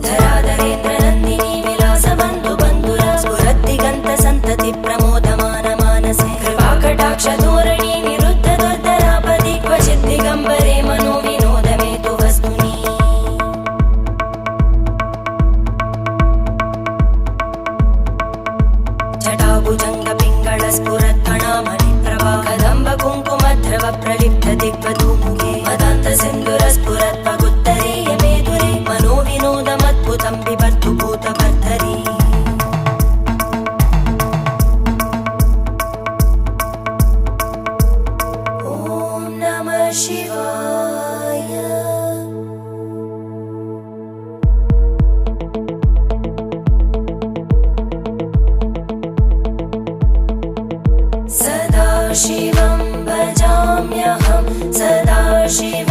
धराधरेन्द्रनन्दिनी विलासबन्धु बन्धुरा स्फुरद्दिगन्त सन्तति प्रमोदमान मानसे कृपाकटाक्षधोरणी निरुद्ध दुर्धरापदि क्वचित् दिगम्बरे मनो विनोदमेतु वस्तुनि जटाभुजङ्ग पिङ्गळ स्फुरत्कणामणिप्रभा कदम्ब कुङ्कुमद्रव प्रलिप्त दिग्वधूमुखे मदान्त सिन्दुरस्फुरत्पगुत्तरीय मेदुरे मनो विनोदमद्भुतं बिभर्तु भूतभर्तरी ॐ नमः शिवाय। सदा शिवं भजाम्यहं सदा शिवं